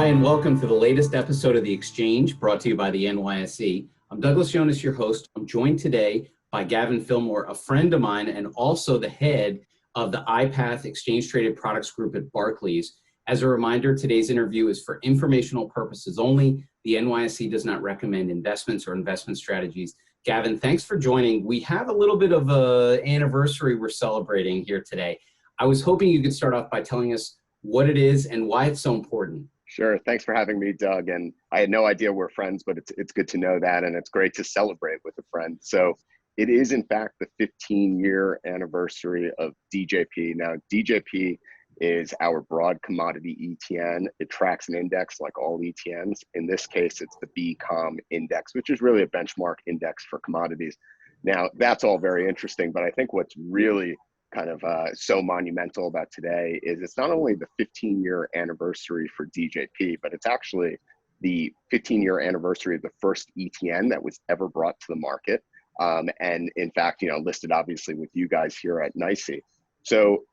Hi, and welcome to the latest episode of The Exchange, brought to you by the NYSE. I'm Douglas Jonas, your host. I'm joined today by Gavin Filmore, a friend of mine and also the head of the iPath Exchange Traded Products Group at Barclays. As a reminder, today's interview is for informational purposes only. The NYSE does not recommend investments or investment strategies. Gavin, thanks for joining. We have a little bit of an anniversary we're celebrating here today. I was hoping you could start off by telling us what it is and why it's so important. Sure. Thanks for having me, Doug. And I had no idea we're friends, but it's good to know that. And it's great to celebrate with a friend. So it is, in fact, the 15-year anniversary of DJP. Now, DJP is our broad commodity ETN. It tracks an index like all ETNs. In this case, it's the BCOM index, which is really a benchmark index for commodities. Now, that's all very interesting, but I think what's really kind of so monumental about today is it's not only the 15-year anniversary for DJP, but it's actually the 15-year anniversary of the first ETN that was ever brought to the market. And in fact, listed obviously with you guys here at NYSE. So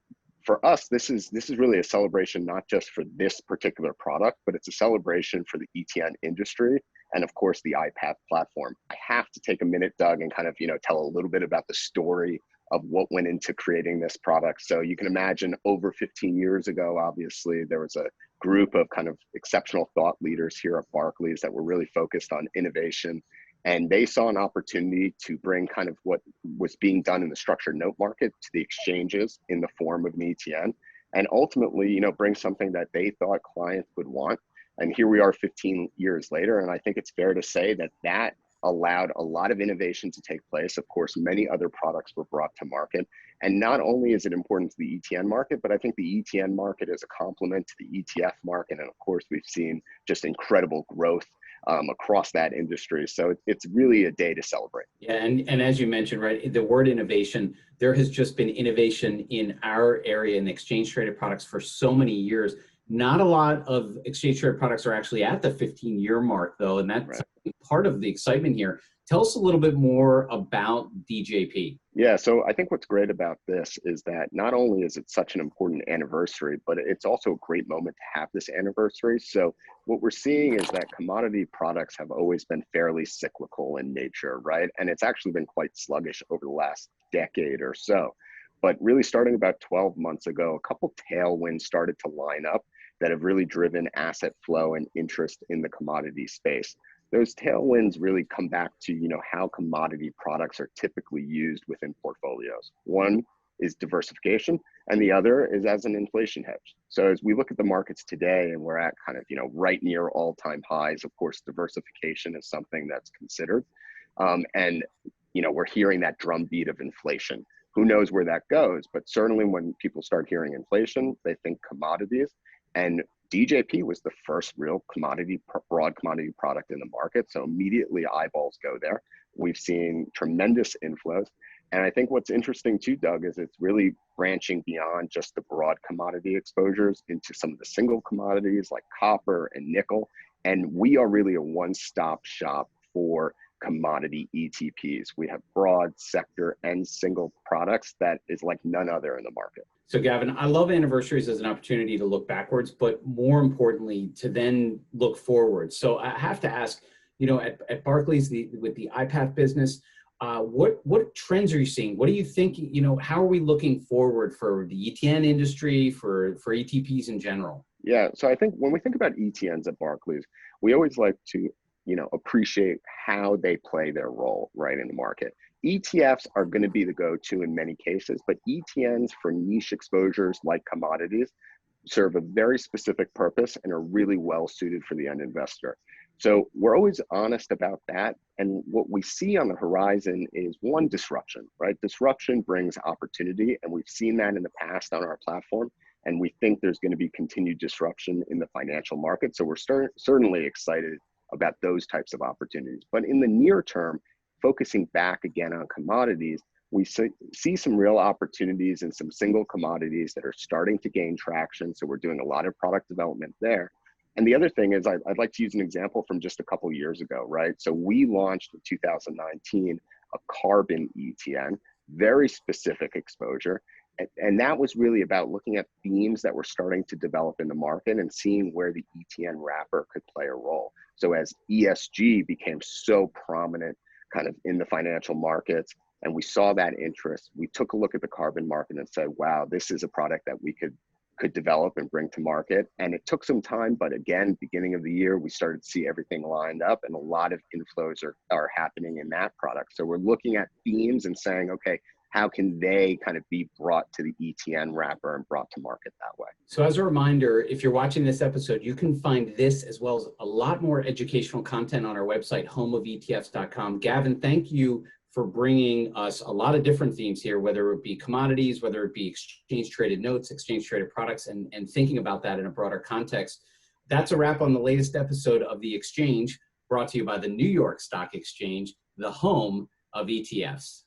for us, this is really a celebration, not just for this particular product, but it's a celebration for the ETN industry and of course the iPath platform. I have to take a minute, Doug, and kind of, tell a little bit about the story of what went into creating this product. So you can imagine over 15 years ago, obviously, there was a group of kind of exceptional thought leaders here at Barclays that were really focused on innovation. And they saw an opportunity to bring kind of what was being done in the structured note market to the exchanges in the form of an ETN, and ultimately, bring something that they thought clients would want. And here we are 15 years later. And I think it's fair to say that that allowed a lot of innovation to take place. Of course, many other products were brought to market. And not only is it important to the ETN market, but I think the ETN market is a complement to the ETF market. And of course, we've seen just incredible growth across that industry. So it's really a day to celebrate. Yeah, and as you mentioned, right, the word innovation, there has just been innovation in our area in exchange traded products for so many years. Not a lot of exchange traded products are actually at the 15-year mark, though, and that's right. Part of the excitement here. Tell us a little bit more about DJP. Yeah, so I think what's great about this is that not only is it such an important anniversary, but it's also a great moment to have this anniversary. So what we're seeing is that commodity products have always been fairly cyclical in nature, right? And it's actually been quite sluggish over the last decade or so. But really starting about 12 months ago, a couple tailwinds started to line up that have really driven asset flow and interest in the commodity space. Those tailwinds really come back to, how commodity products are typically used within portfolios. One is diversification, and the other is as an inflation hedge. So as we look at the markets today, and we're at kind of, right near all-time highs, of course, diversification is something that's considered. And we're hearing that drumbeat of inflation. Who knows where that goes? But certainly when people start hearing inflation, they think commodities. And DJP was the first real broad commodity product in the market. So immediately eyeballs go there. We've seen tremendous inflows. And I think what's interesting too, Doug, is it's really branching beyond just the broad commodity exposures into some of the single commodities like copper and nickel. And we are really a one-stop shop for commodity ETPs. We have broad sector and single products that is like none other in the market. So Gavin, I love anniversaries as an opportunity to look backwards, but more importantly, to then look forward. So I have to ask, at Barclays, with the iPath business, what trends are you seeing? What are you thinking? How are we looking forward for the ETN industry, for ETPs in general? Yeah, so I think when we think about ETNs at Barclays, we always like to appreciate how they play their role right in the market. ETFs are going to be the go-to in many cases, but ETNs for niche exposures like commodities serve a very specific purpose and are really well suited for the end investor. So we're always honest about that. And what we see on the horizon is one, disruption, right? Disruption brings opportunity, and we've seen that in the past on our platform. And we think there's going to be continued disruption in the financial market. So we're certainly excited about those types of opportunities. But in the near term, focusing back again on commodities, we see some real opportunities in some single commodities that are starting to gain traction. So we're doing a lot of product development there. And the other thing is, I'd like to use an example from just a couple of years ago, right? So we launched in 2019 a carbon ETN, very specific exposure. And that was really about looking at themes that were starting to develop in the market and seeing where the ETN wrapper could play a role. So as ESG became so prominent kind of in the financial markets, and we saw that interest, we took a look at the carbon market and said, wow, this is a product that we could develop and bring to market. And it took some time, but again, beginning of the year, we started to see everything lined up, and a lot of inflows are happening in that product. So we're looking at themes and saying, okay, how can they kind of be brought to the ETN wrapper and brought to market that way? So as a reminder, if you're watching this episode, you can find this as well as a lot more educational content on our website, homeofetfs.com. Gavin, thank you for bringing us a lot of different themes here, whether it be commodities, whether it be exchange traded notes, exchange traded products, and thinking about that in a broader context. That's a wrap on the latest episode of The Exchange, brought to you by the New York Stock Exchange, the home of ETFs.